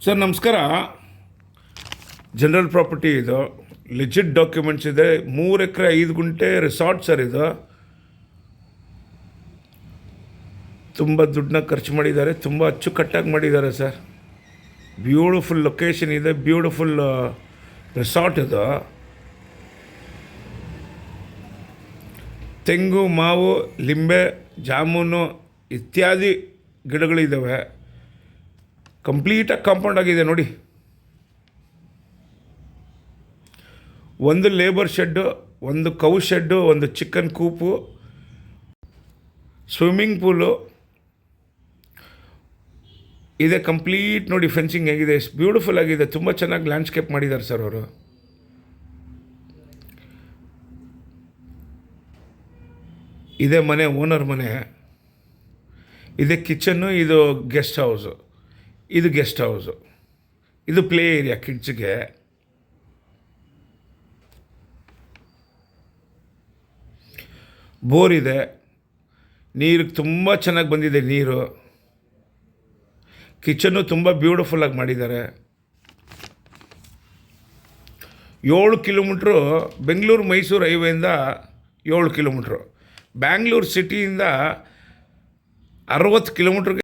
Sir ನಮಸ್ಕಾರ. General property ಇದು, legit documents ಇದೆ. 3 ಎಕರೆ 5 ಗುಂಟೆ ರಿಸಾರ್ಟ್ ಸರ್. ಇದು ತುಂಬ ದುಡ್ಡನ್ನ ಖರ್ಚು ಮಾಡಿದ್ದಾರೆ, ತುಂಬ ಅಚ್ಚುಕಟ್ಟಾಗಿ ಮಾಡಿದ್ದಾರೆ ಸರ್. ಬ್ಯೂಟಿಫುಲ್ ಲೊಕೇಶನ್ ಇದೆ, ಬ್ಯೂಟಿಫುಲ್ ರಿಸಾರ್ಟ್ ಇದು. ತೆಂಗು, ಮಾವು, ಲಿಂಬೆ, ಜಾಮೂನು ಇತ್ಯಾದಿ ಗಿಡಗಳಿದ್ದಾವೆ. ಕಂಪ್ಲೀಟಾಗಿ ಕಾಂಪೌಂಡ್ ಆಗಿದೆ ನೋಡಿ. ಒಂದು ಲೇಬರ್ ಶೆಡ್ಡು, ಒಂದು ಕೌ ಶೆಡ್ಡು, ಒಂದು ಚಿಕನ್ ಕೂಪು, ಸ್ವಿಮ್ಮಿಂಗ್ ಪೂಲು ಇದೆ. ಕಂಪ್ಲೀಟ್ ನೋಡಿ, ಫೆನ್ಸಿಂಗ್ ಆಗಿದೆ, ಬ್ಯೂಟಿಫುಲ್ ಆಗಿದೆ. ತುಂಬ ಚೆನ್ನಾಗಿ ಲ್ಯಾಂಡ್ಸ್ಕೇಪ್ ಮಾಡಿದ್ದಾರೆ ಸರ್ ಅವರು. ಇದೇ ಮನೆ, ಓನರ್ ಮನೆ. ಇದೇ ಕಿಚನ್ನು, ಇದು ಗೆಸ್ಟ್ ಹೌಸು, ಇದು ಗೆಸ್ಟ್ ಹೌಸು, ಇದು ಪ್ಲೇ ಏರಿಯಾ ಕಿಡ್ಸ್ಗೆ. ಬೋರ್ ಇದೆ, ನೀರು ತುಂಬ ಚೆನ್ನಾಗಿ ಬಂದಿದೆ ನೀರು. ಕಿಚನ್ನು ತುಂಬ ಬ್ಯೂಟಿಫುಲ್ಲಾಗಿ ಮಾಡಿದ್ದಾರೆ. 7 ಕಿಲೋಮೀಟ್ರು ಬೆಂಗಳೂರು ಮೈಸೂರು ಹೈವೇಯಿಂದ 7 ಕಿಲೋಮೀಟ್ರು. ಬ್ಯಾಂಗ್ಳೂರು ಸಿಟಿಯಿಂದ 60 ಕಿಲೋಮೀಟ್ರಿಗೆ